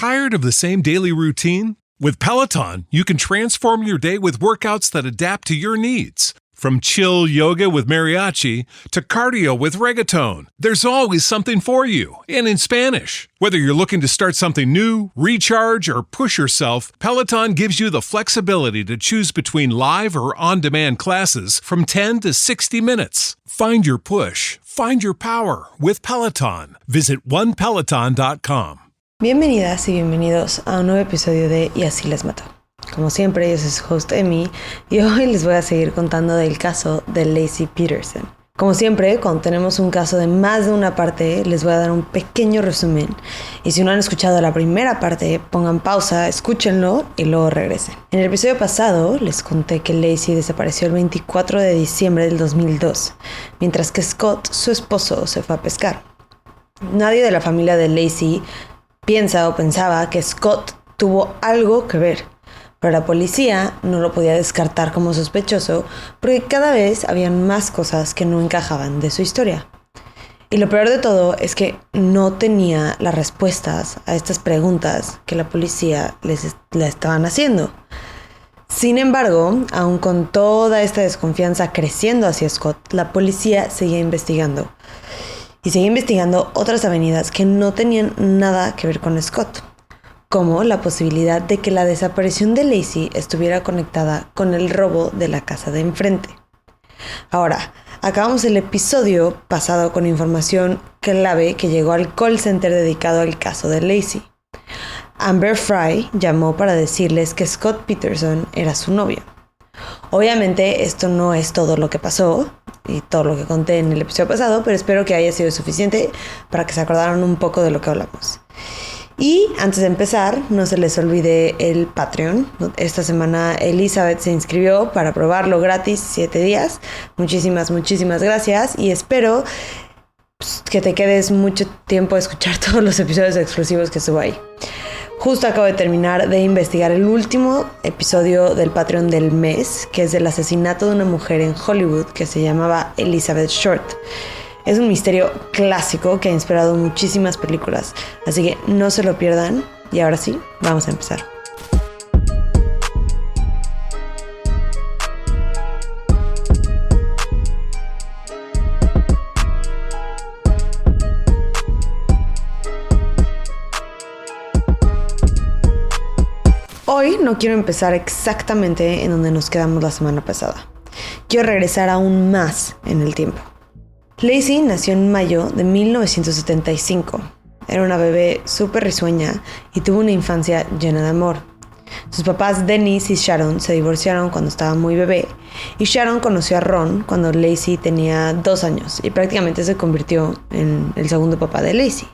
Tired of the same daily routine? With Peloton, you can transform your day with workouts that adapt to your needs. From chill yoga with mariachi to cardio with reggaeton, there's always something for you, and in Spanish. Whether you're looking to start something new, recharge, or push yourself, Peloton gives you the flexibility to choose between live or on-demand classes from 10 to 60 minutes. Find your push, find your power with Peloton. Visit onepeloton.com. Bienvenidas y bienvenidos a un nuevo episodio de Y así les mato. Como siempre, yo soy su host Emi y hoy les voy a seguir contando del caso de Laci Peterson. Como siempre, cuando tenemos un caso de más de una parte, les voy a dar un pequeño resumen. Y si no han escuchado la primera parte, pongan pausa, escúchenlo y luego regresen. En el episodio pasado, les conté que Laci desapareció el 24 de diciembre del 2002, mientras que Scott, su esposo, se fue a pescar. Nadie de la familia de Laci piensa o pensaba que Scott tuvo algo que ver, pero la policía no lo podía descartar como sospechoso porque cada vez habían más cosas que no encajaban de su historia. Y lo peor de todo es que no tenía las respuestas a estas preguntas que la policía le estaban haciendo. Sin embargo, aun con toda esta desconfianza creciendo hacia Scott, la policía seguía investigando. Y seguía investigando otras avenidas que no tenían nada que ver con Scott, como la posibilidad de que la desaparición de Laci estuviera conectada con el robo de la casa de enfrente. Ahora, acabamos el episodio pasado con información clave que llegó al call center dedicado al caso de Laci. Amber Fry llamó para decirles que Scott Peterson era su novio. Obviamente esto no es todo lo que pasó y todo lo que conté en el episodio pasado, pero espero que haya sido suficiente para que se acordaran un poco de lo que hablamos. Y antes de empezar, no se les olvide el Patreon. Esta semana Elizabeth se inscribió para probarlo gratis 7 días. Muchísimas gracias y espero que te quedes mucho tiempo a escuchar todos los episodios exclusivos que subo ahí. Justo acabo de terminar de investigar el último episodio del Patreon del mes, que es del asesinato de una mujer en Hollywood que se llamaba Elizabeth Short. Es un misterio clásico que ha inspirado muchísimas películas, así que no se lo pierdan. Y ahora sí, vamos a empezar. Hoy no quiero empezar exactamente en donde nos quedamos la semana pasada. Quiero regresar aún más en el tiempo. Laci nació en mayo de 1975. Era una bebé súper risueña y tuvo una infancia llena de amor. Sus papás Dennis y Sharon se divorciaron cuando estaba muy bebé y Sharon conoció a Ron cuando Laci tenía 2 años y prácticamente se convirtió en el segundo papá de Laci.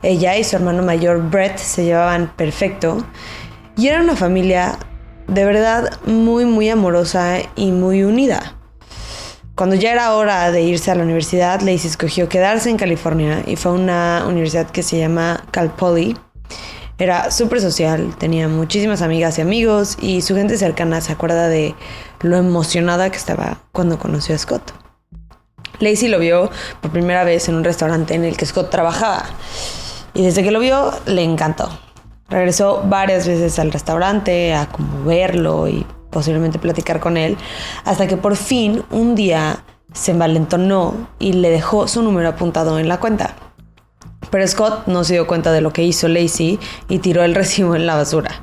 Ella y su hermano mayor Brett se llevaban perfecto y era una familia de verdad muy amorosa y muy unida. Cuando ya era hora de irse a la universidad, Laci escogió quedarse en California y fue a una universidad que se llama Cal Poly. Era súper social, tenía muchísimas amigas y amigos y su gente cercana se acuerda de lo emocionada que estaba cuando conoció a Scott. Laci lo vio por primera vez en un restaurante en el que Scott trabajaba y desde que lo vio le encantó. Regresó varias veces al restaurante a como verlo y posiblemente platicar con él, hasta que por fin un día se envalentonó y le dejó su número apuntado en la cuenta. Pero Scott no se dio cuenta de lo que hizo Laci y tiró el recibo en la basura.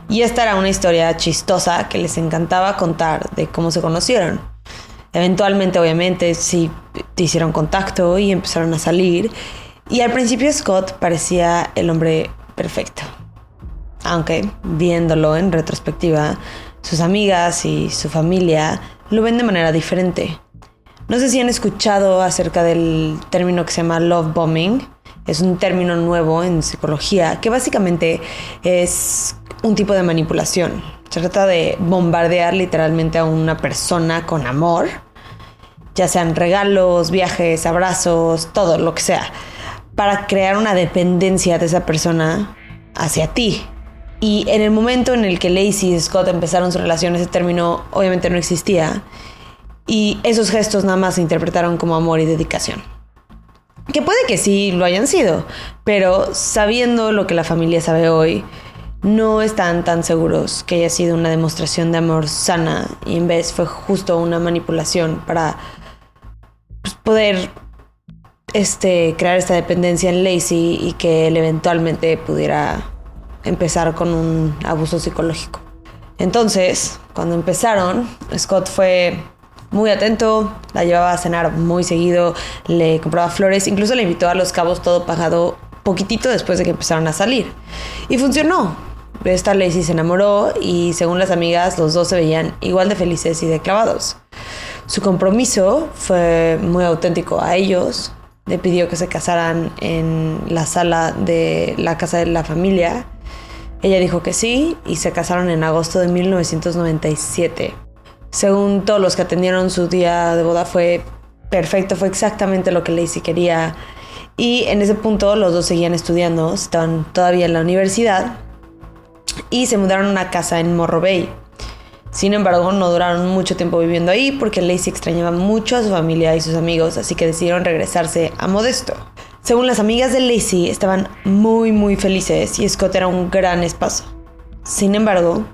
Y esta era una historia chistosa que les encantaba contar de cómo se conocieron. Eventualmente, obviamente, sí hicieron contacto y empezaron a salir. Y al principio Scott parecía el hombre perfecto. Aunque, viéndolo en retrospectiva, sus amigas y su familia lo ven de manera diferente. No sé si han escuchado acerca del término que se llama love bombing. Es un término nuevo en psicología que básicamente es un tipo de manipulación. Se trata de bombardear literalmente a una persona con amor, ya sean regalos, viajes, abrazos, todo lo que sea, para crear una dependencia de esa persona hacia ti. Y en el momento en el que Laci y Scott empezaron su relación, ese término obviamente no existía. Y esos gestos nada más se interpretaron como amor y dedicación. Que puede que sí lo hayan sido, pero sabiendo lo que la familia sabe hoy, no están tan seguros que haya sido una demostración de amor sana y en vez fue justo una manipulación para poder crear esta dependencia en Lacey y que él eventualmente pudiera empezar con un abuso psicológico. Entonces, cuando empezaron, Scott fue muy atento, la llevaba a cenar muy seguido, le compraba flores, incluso le invitó a Los Cabos todo pagado poquitito después de que empezaron a salir. Y funcionó. Esta Lacey se enamoró y según las amigas, los dos se veían igual de felices y de clavados. Su compromiso fue muy auténtico a ellos. Le pidió que se casaran en la sala de la casa de la familia. Ella dijo que sí y se casaron en agosto de 1997. Según todos los que atendieron, su día de boda fue perfecto, fue exactamente lo que Lacey quería. Y en ese punto los dos seguían estudiando, estaban todavía en la universidad y se mudaron a una casa en Morro Bay. Sin embargo, no duraron mucho tiempo viviendo ahí porque Lacey extrañaba mucho a su familia y sus amigos, así que decidieron regresarse a Modesto. Según las amigas de Lacey, estaban muy felices y Scott era un gran esposo. Sin embargo,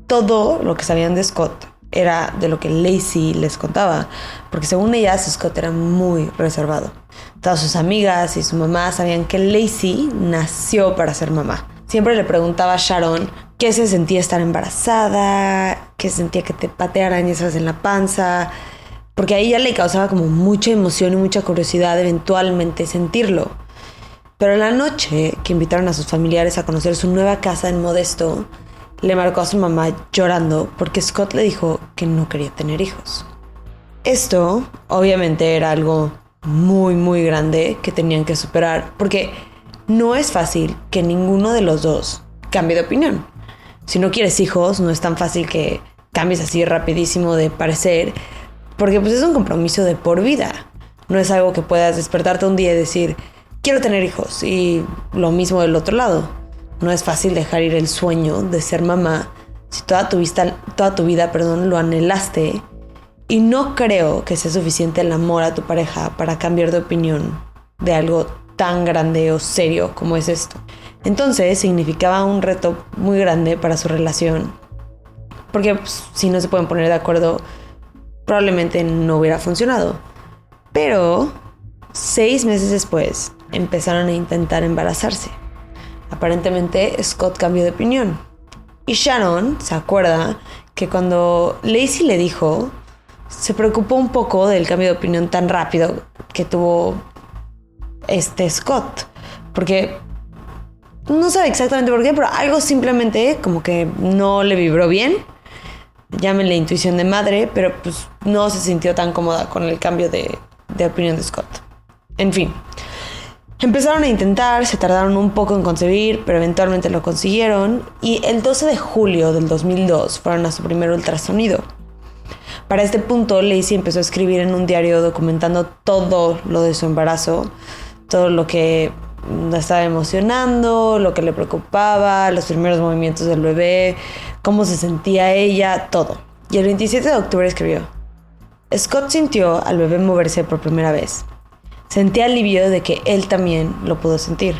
todo lo que sabían de Scott era de lo que Lacey les contaba, porque según ellas, Scott era muy reservado. Todas sus amigas y su mamá sabían que Lacey nació para ser mamá. Siempre le preguntaba a Sharon qué se sentía estar embarazada, qué sentía que te patearan y esas en la panza, porque a ella le causaba como mucha emoción y mucha curiosidad eventualmente sentirlo. Pero en la noche que invitaron a sus familiares a conocer su nueva casa en Modesto, le marcó a su mamá llorando porque Scott le dijo que no quería tener hijos. Esto obviamente era algo muy grande que tenían que superar porque no es fácil que ninguno de los dos cambie de opinión. Si no quieres hijos, no es tan fácil que cambies así rapidísimo de parecer, porque pues es un compromiso de por vida. No es algo que puedas despertarte un día y decir, quiero tener hijos, y lo mismo del otro lado. No es fácil dejar ir el sueño de ser mamá si toda tu vida lo anhelaste, y no creo que sea suficiente el amor a tu pareja para cambiar de opinión de algo tan grande o serio como es esto. Entonces significaba un reto muy grande para su relación, porque pues, si no se pueden poner de acuerdo, probablemente no hubiera funcionado. Pero 6 meses después empezaron a intentar embarazarse. Aparentemente Scott cambió de opinión. Y Sharon se acuerda que cuando Lacey le dijo, se preocupó un poco del cambio de opinión tan rápido que tuvo Scott, porque no sabe exactamente por qué, pero algo simplemente como que no le vibró bien. Llámenle intuición de madre, pero pues no se sintió tan cómoda con el cambio de opinión de Scott. En fin, empezaron a intentar, se tardaron un poco en concebir, pero eventualmente lo consiguieron y el 12 de julio del 2002 fueron a su primer ultrasonido. Para este punto, Lacey empezó a escribir en un diario documentando todo lo de su embarazo, todo lo que la estaba emocionando, lo que le preocupaba, los primeros movimientos del bebé, cómo se sentía ella, todo. Y el 27 de octubre escribió: Scott sintió al bebé moverse por primera vez. Sentí alivio de que él también lo pudo sentir.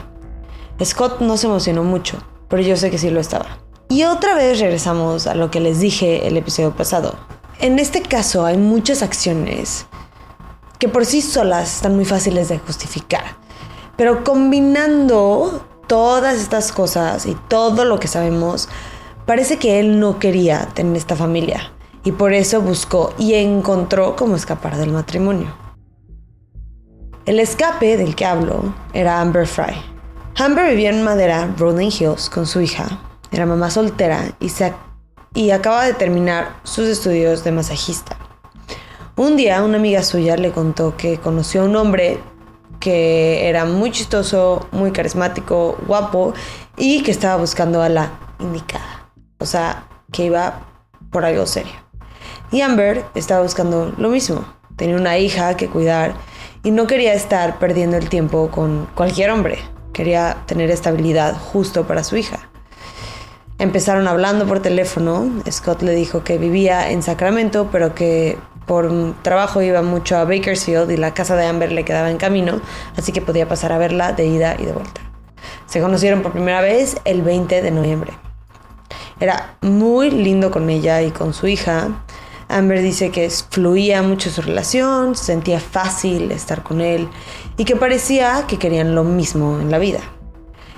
Scott no se emocionó mucho, pero yo sé que sí lo estaba. Y otra vez regresamos a lo que les dije el episodio pasado. En este caso hay muchas acciones que por sí solas están muy fáciles de justificar. Pero combinando todas estas cosas y todo lo que sabemos, parece que él no quería tener esta familia. Y por eso buscó y encontró cómo escapar del matrimonio. El escape del que hablo era Amber Fry. Amber vivía en Madera, Rolling Hills, con su hija. Era mamá soltera y acaba de terminar sus estudios de masajista. Un día una amiga suya le contó que conoció a un hombre que era muy chistoso, muy carismático, guapo y que estaba buscando a la indicada. O sea, que iba por algo serio. Y Amber estaba buscando lo mismo. Tenía una hija que cuidar y no quería estar perdiendo el tiempo con cualquier hombre. Quería tener estabilidad justo para su hija. Empezaron hablando por teléfono. Scott le dijo que vivía en Sacramento, pero que Por trabajo iba mucho a Bakersfield y la casa de Amber le quedaba en camino, así que podía pasar a verla de ida y de vuelta. Se conocieron por primera vez el 20 de noviembre. Era muy lindo con ella y con su hija. Amber dice que fluía mucho su relación, se sentía fácil estar con él y que parecía que querían lo mismo en la vida.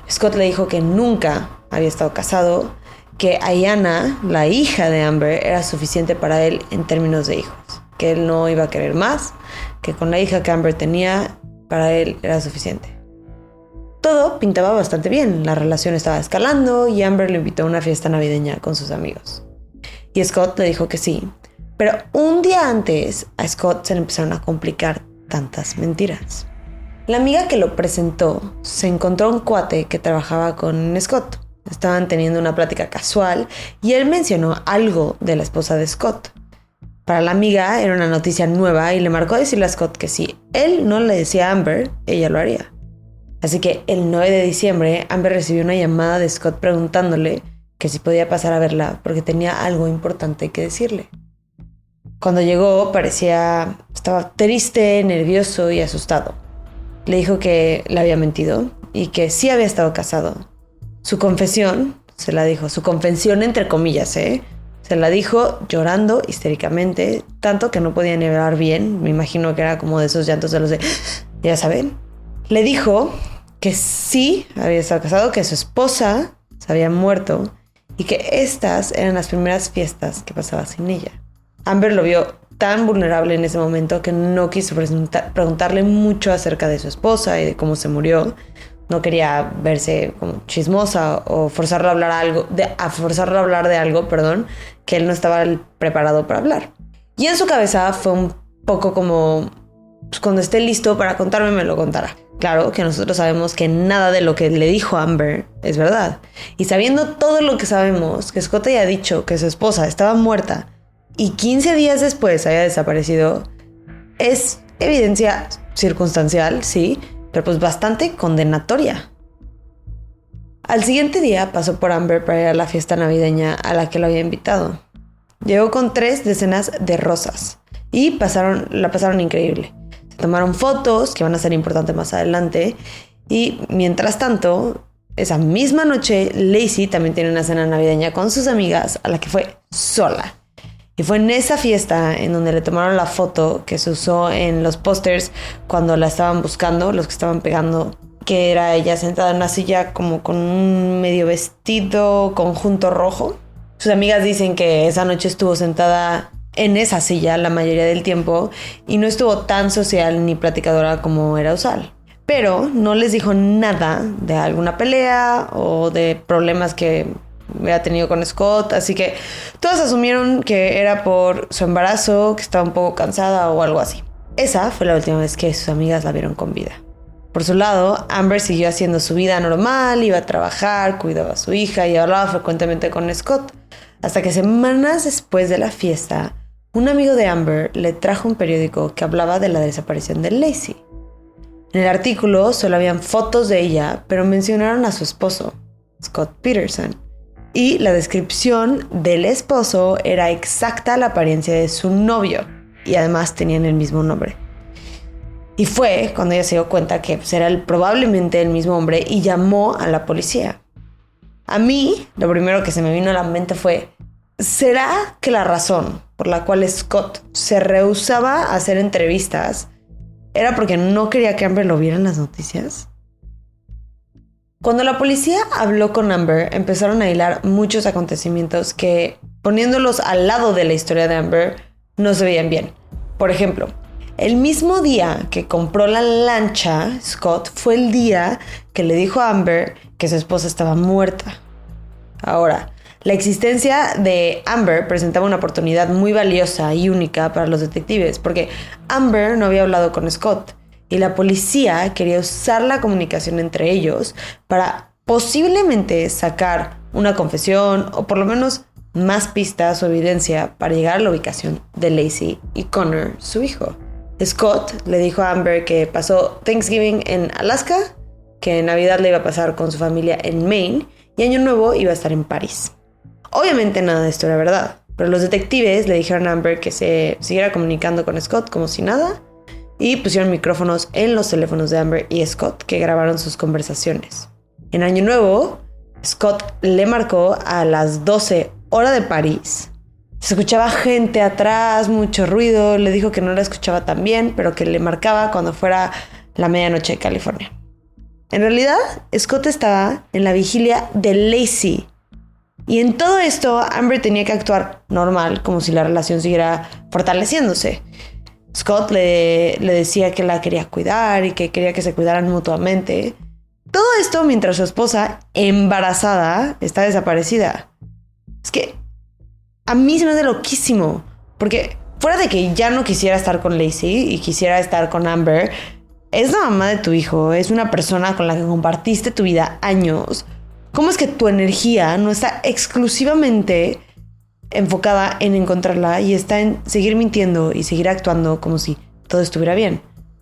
Scott le dijo que nunca había estado casado, que Ayanna, la hija de Amber, era suficiente para él en términos de hijos, que él no iba a querer más, que con la hija que Amber tenía, para él era suficiente. Todo pintaba bastante bien, la relación estaba escalando y Amber le invitó a una fiesta navideña con sus amigos. Y Scott le dijo que sí, pero un día antes a Scott se le empezaron a complicar tantas mentiras. La amiga que lo presentó se encontró un cuate que trabajaba con Scott. Estaban teniendo una plática casual y él mencionó algo de la esposa de Scott. Para la amiga era una noticia nueva y le marcó decirle a Scott que si él no le decía a Amber, ella lo haría. Así que el 9 de diciembre, Amber recibió una llamada de Scott preguntándole que si podía pasar a verla porque tenía algo importante que decirle. Cuando llegó estaba triste, nervioso y asustado. Le dijo que le había mentido y que sí había estado casado. Su confesión entre comillas, se la dijo llorando histéricamente, tanto que no podía ni hablar bien. Me imagino que era como de esos llantos de los de, ya saben. Le dijo que sí había estado casado, que su esposa se había muerto y que estas eran las primeras fiestas que pasaba sin ella. Amber lo vio tan vulnerable en ese momento que no quiso preguntarle mucho acerca de su esposa y de cómo se murió. No quería verse como chismosa o forzarlo a hablar de algo que él no estaba preparado para hablar. Y en su cabeza fue un poco como, pues cuando esté listo para contarme me lo contará. Claro que nosotros sabemos que nada de lo que le dijo Amber es verdad. Y sabiendo todo lo que sabemos, que Scott haya dicho que su esposa estaba muerta y 15 días después haya desaparecido, es evidencia circunstancial, sí, pero pues bastante condenatoria. Al siguiente día pasó por Amber para ir a la fiesta navideña a la que lo había invitado. Llegó con 3 decenas de rosas y la pasaron increíble. Se tomaron fotos que van a ser importantes más adelante y mientras tanto, esa misma noche, Lacey también tiene una cena navideña con sus amigas a la que fue sola. Y fue en esa fiesta en donde le tomaron la foto que se usó en los pósters cuando la estaban buscando, los que estaban pegando, que era ella sentada en una silla como con un medio vestido conjunto rojo. Sus amigas dicen que esa noche estuvo sentada en esa silla la mayoría del tiempo y no estuvo tan social ni platicadora como era usual. Pero no les dijo nada de alguna pelea o de problemas que había tenido con Scott, así que todos asumieron que era por su embarazo, que estaba un poco cansada o algo así. Esa fue la última vez que sus amigas la vieron con vida. Por su lado, Amber siguió haciendo su vida normal, iba a trabajar, cuidaba a su hija y hablaba frecuentemente con Scott, hasta que semanas después de la fiesta, un amigo de Amber le trajo un periódico que hablaba de la desaparición de Lacey. En el artículo solo habían fotos de ella, pero mencionaron a su esposo, Scott Peterson. Y la descripción del esposo era exacta a la apariencia de su novio. Y además tenían el mismo nombre. Y fue cuando ella se dio cuenta que era probablemente el mismo hombre y llamó a la policía. A mí, lo primero que se me vino a la mente fue, ¿será que la razón por la cual Scott se rehusaba a hacer entrevistas era porque no quería que Amber lo viera en las noticias? Cuando la policía habló con Amber, empezaron a hilar muchos acontecimientos que, poniéndolos al lado de la historia de Amber, no se veían bien. Por ejemplo, el mismo día que compró la lancha, Scott, fue el día que le dijo a Amber que su esposa estaba muerta. Ahora, la existencia de Amber presentaba una oportunidad muy valiosa y única para los detectives, porque Amber no había hablado con Scott. Y la policía quería usar la comunicación entre ellos para posiblemente sacar una confesión o por lo menos más pistas o evidencia para llegar a la ubicación de Lacey y Connor, su hijo. Scott le dijo a Amber que pasó Thanksgiving en Alaska, que Navidad le iba a pasar con su familia en Maine y Año Nuevo iba a estar en París. Obviamente nada de esto era verdad. Pero los detectives le dijeron a Amber que se siguiera comunicando con Scott como si nada y pusieron micrófonos en los teléfonos de Amber y Scott que grabaron sus conversaciones. En Año Nuevo, Scott le marcó a las 12 hora de París. Se escuchaba gente atrás, mucho ruido. Le dijo que no la escuchaba tan bien, pero que le marcaba cuando fuera la medianoche de California. En realidad, Scott estaba en la vigilia de Lacey. Y en todo esto, Amber tenía que actuar normal, como si la relación siguiera fortaleciéndose. Scott le decía que la quería cuidar y que quería que se cuidaran mutuamente. Todo esto mientras su esposa, embarazada, está desaparecida. Es que a mí se me hace loquísimo. Porque fuera de que ya no quisiera estar con Lacey y quisiera estar con Amber, es la mamá de tu hijo, es una persona con la que compartiste tu vida años. ¿Cómo es que tu energía no está exclusivamente enfocada en encontrarla y está en seguir mintiendo y seguir actuando como si todo estuviera bien?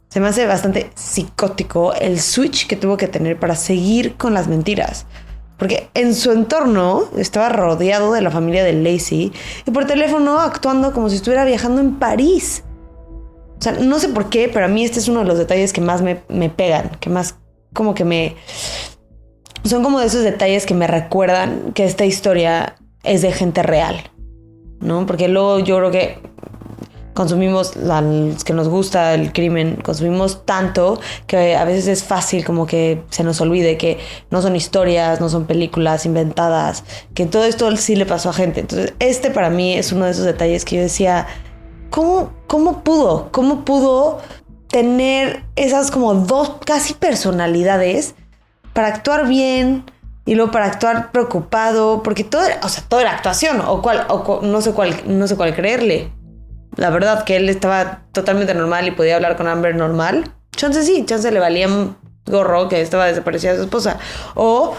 Se me hace bastante psicótico el switch que tuvo que tener para seguir con las mentiras. Porque en su entorno estaba rodeado de la familia de Lacey y por teléfono actuando como si estuviera viajando en París. O sea, no sé por qué, pero a mí este es uno de los detalles que más me pegan, que más como que me... Son como de esos detalles que me recuerdan que esta historia es de gente real, ¿no? Porque luego yo creo que consumimos, los que nos gusta el crimen, consumimos tanto que a veces es fácil como que se nos olvide que no son historias, no son películas inventadas, que todo esto sí le pasó a gente. Entonces para mí es uno de esos detalles que yo decía, ¿cómo pudo tener esas como dos casi personalidades para actuar bien y luego para actuar preocupado? Porque todo era actuación, no sé cuál creerle. La verdad que él estaba totalmente normal y podía hablar con Amber normal. Chance le valía un gorro que estaba desaparecida su esposa. O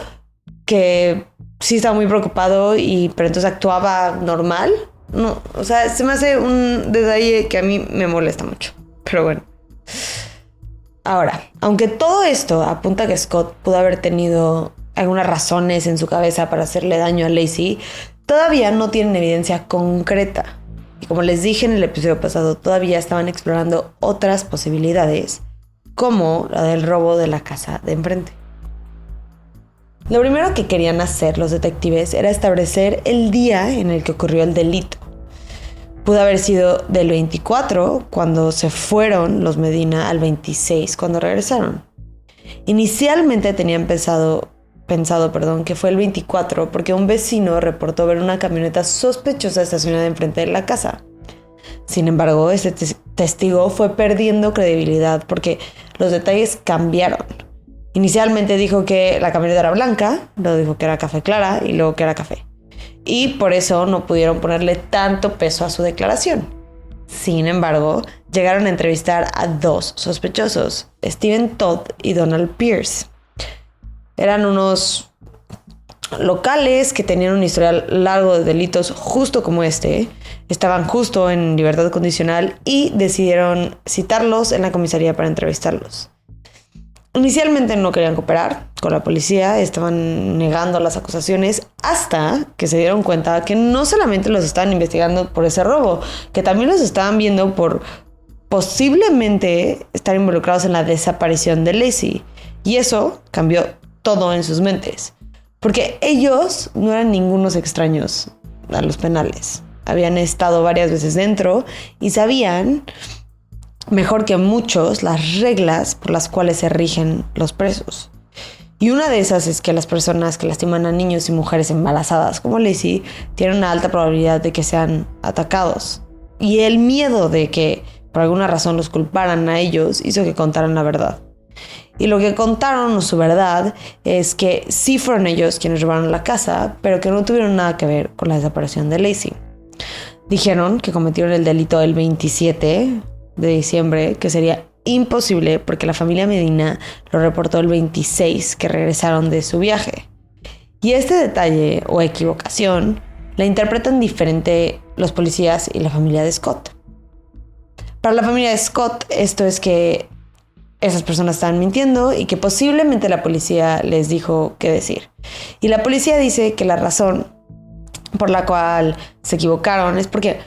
que sí estaba muy preocupado pero entonces actuaba normal. No, o sea, se me hace un detalle que a mí me molesta mucho. Pero bueno. Ahora, aunque todo esto apunta a que Scott pudo haber tenido algunas razones en su cabeza para hacerle daño a Lacey, todavía no tienen evidencia concreta. Y como les dije en el episodio pasado, todavía estaban explorando otras posibilidades, como la del robo de la casa de enfrente. Lo primero que querían hacer los detectives era establecer el día en el que ocurrió el delito. Pudo haber sido del 24, cuando se fueron los Medina, al 26, cuando regresaron. Inicialmente tenían pensado que fue el 24 porque un vecino reportó ver una camioneta sospechosa estacionada enfrente de la casa. Sin embargo, este testigo fue perdiendo credibilidad porque los detalles cambiaron. Inicialmente dijo que la camioneta era blanca, luego dijo que era café clara y luego que era café. Y por eso no pudieron ponerle tanto peso a su declaración. Sin embargo, llegaron a entrevistar a dos sospechosos, Steven Todd y Donald Pierce. Eran unos locales que tenían un historial largo de delitos justo como este. Estaban justo en libertad condicional y decidieron citarlos en la comisaría para entrevistarlos. Inicialmente no querían cooperar con la policía, estaban negando las acusaciones hasta que se dieron cuenta que no solamente los estaban investigando por ese robo, que también los estaban viendo por posiblemente estar involucrados en la desaparición de Lacey. Y eso cambió todo en sus mentes, porque ellos no eran ningunos extraños a los penales. Habían estado varias veces dentro y sabían mejor que muchos las reglas por las cuales se rigen los presos. Y una de esas es que las personas que lastiman a niños y mujeres embarazadas como Lacey tienen una alta probabilidad de que sean atacados. Y el miedo de que por alguna razón los culparan a ellos hizo que contaran la verdad. Y lo que contaron, o su verdad, es que sí fueron ellos quienes robaron la casa, pero que no tuvieron nada que ver con la desaparición de Lacey. Dijeron que cometieron el delito el 27 de diciembre, que sería imposible porque la familia Medina lo reportó el 26, que regresaron de su viaje. Y este detalle o equivocación la interpretan diferente los policías y la familia de Scott. Para la familia de Scott, esto es que esas personas estaban mintiendo y que posiblemente la policía les dijo qué decir. Y la policía dice que la razón por la cual se equivocaron es porque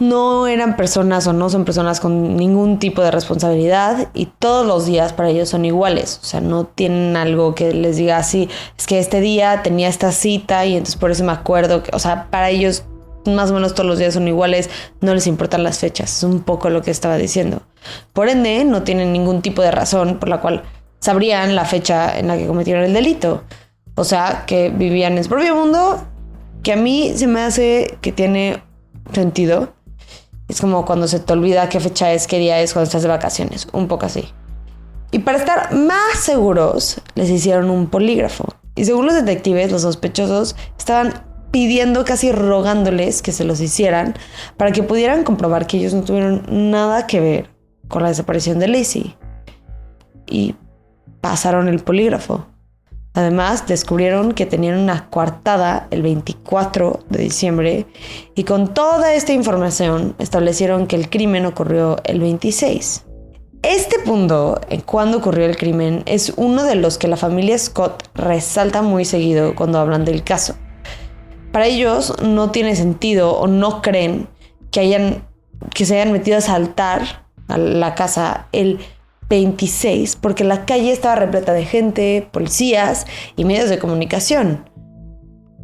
no eran personas o no son personas con ningún tipo de responsabilidad y todos los días para ellos son iguales. O sea, no tienen algo que les diga así, es que este día tenía esta cita y entonces por eso me acuerdo. O sea, para ellos más o menos todos los días son iguales, no les importan las fechas. Es un poco lo que estaba diciendo. Por ende, no tienen ningún tipo de razón por la cual sabrían la fecha en la que cometieron el delito. O sea, que vivían en su propio mundo, que a mí se me hace que tiene sentido. Es como cuando se te olvida qué fecha es, qué día es cuando estás de vacaciones. Un poco así. Y para estar más seguros, les hicieron un polígrafo. Y según los detectives, los sospechosos estaban pidiendo, casi rogándoles que se los hicieran para que pudieran comprobar que ellos no tuvieron nada que ver con la desaparición de Laci. Y pasaron el polígrafo. Además, descubrieron que tenían una coartada el 24 de diciembre y con toda esta información establecieron que el crimen ocurrió el 26. Este punto, en cuando ocurrió el crimen, es uno de los que la familia Scott resalta muy seguido cuando hablan del caso. Para ellos no tiene sentido o no creen que se hayan metido a asaltar a la casa el 26 porque la calle estaba repleta de gente, policías y medios de comunicación.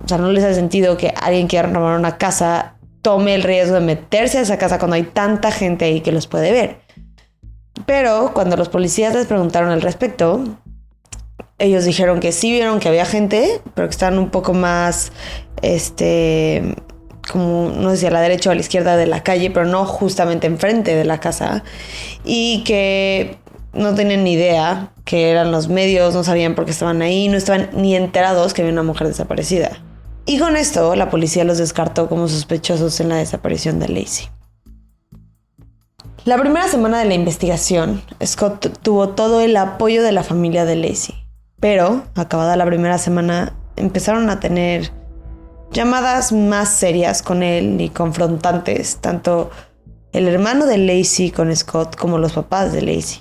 O sea, no les hace sentido que alguien quiera robar una casa tome el riesgo de meterse a esa casa cuando hay tanta gente ahí que los puede ver. Pero cuando los policías les preguntaron al respecto, ellos dijeron que sí vieron que había gente, pero que estaban un poco más, como no sé si a la derecha o a la izquierda de la calle, pero no justamente enfrente de la casa, y que no tenían ni idea que eran los medios, no sabían por qué estaban ahí, no estaban ni enterados que había una mujer desaparecida. Y con esto, la policía los descartó como sospechosos en la desaparición de Laci. La primera semana de la investigación, Scott tuvo todo el apoyo de la familia de Laci. Pero, acabada la primera semana, empezaron a tener llamadas más serias con él y confrontantes, tanto el hermano de Laci con Scott como los papás de Laci.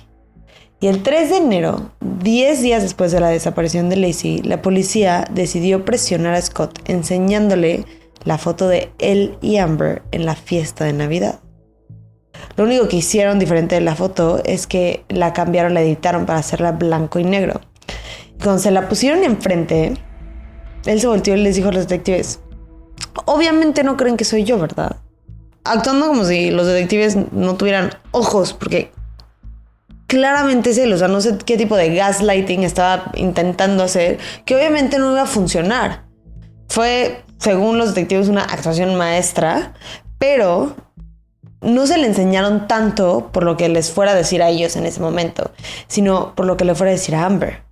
Y el 3 de enero, 10 días después de la desaparición de Laci, la policía decidió presionar a Scott enseñándole la foto de él y Amber en la fiesta de Navidad. Lo único que hicieron diferente de la foto es que la cambiaron, la editaron para hacerla blanco y negro. Y cuando se la pusieron enfrente, él se volteó y les dijo a los detectives: obviamente no creen que soy yo, ¿verdad? Actuando como si los detectives no tuvieran ojos, porque claramente es él. O sea, no sé qué tipo de gaslighting estaba intentando hacer, que obviamente no iba a funcionar. Fue, según los detectives, una actuación maestra, pero no se le enseñaron tanto por lo que les fuera a decir a ellos en ese momento, sino por lo que le fuera a decir a Amber.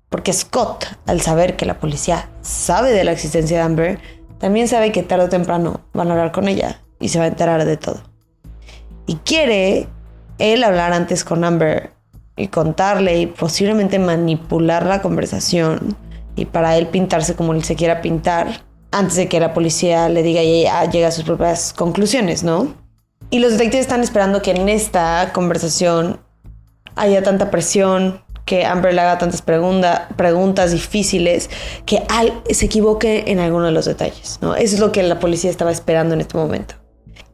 Porque Scott, al saber que la policía sabe de la existencia de Amber, también sabe que tarde o temprano van a hablar con ella y se va a enterar de todo. Y quiere él hablar antes con Amber y contarle y posiblemente manipular la conversación, y para él pintarse como él se quiera pintar antes de que la policía le diga y ella llegue a sus propias conclusiones, ¿no? Y los detectives están esperando que en esta conversación haya tanta presión, que Amber le haga tantas preguntas difíciles, que se equivoque en alguno de los detalles, ¿no? Eso es lo que la policía estaba esperando en este momento.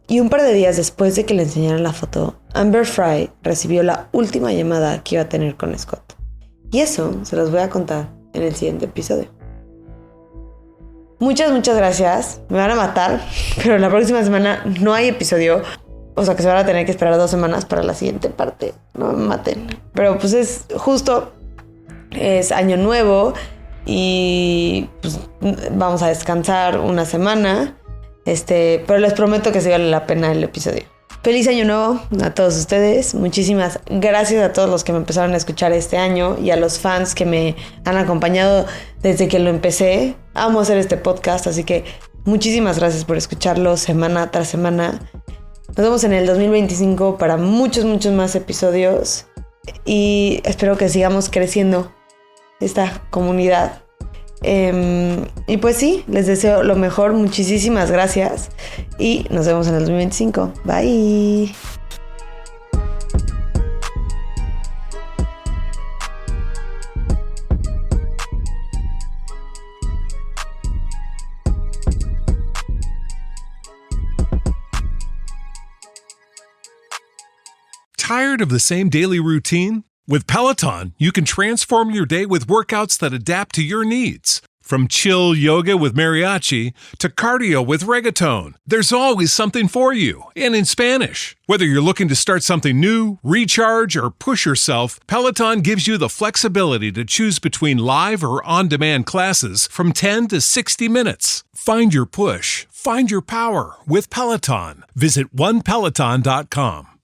Y un par de días después de que le enseñaran la foto, Amber Frey recibió la última llamada que iba a tener con Scott. Y eso se los voy a contar en el siguiente episodio. Muchas gracias. Me van a matar, pero la próxima semana no hay episodio. O sea que se van a tener que esperar 2 semanas para la siguiente parte. No me maten. Pero pues es justo, es año nuevo y pues vamos a descansar una semana. Pero les prometo que sí vale la pena el episodio. Feliz año nuevo a todos ustedes. Muchísimas gracias a todos los que me empezaron a escuchar este año y a los fans que me han acompañado desde que lo empecé. Amo hacer este podcast, así que muchísimas gracias por escucharlo semana tras semana. Nos vemos en el 2025 para muchos más episodios y espero que sigamos creciendo esta comunidad. Y pues sí, les deseo lo mejor. Muchísimas gracias y nos vemos en el 2025. Bye. Tired of the same daily routine? With Peloton, you can transform your day with workouts that adapt to your needs. From chill yoga with mariachi to cardio with reggaeton, there's always something for you, and in Spanish. Whether you're looking to start something new, recharge, or push yourself, Peloton gives you the flexibility to choose between live or on-demand classes from 10 to 60 minutes. Find your push, find your power with Peloton. Visit onepeloton.com.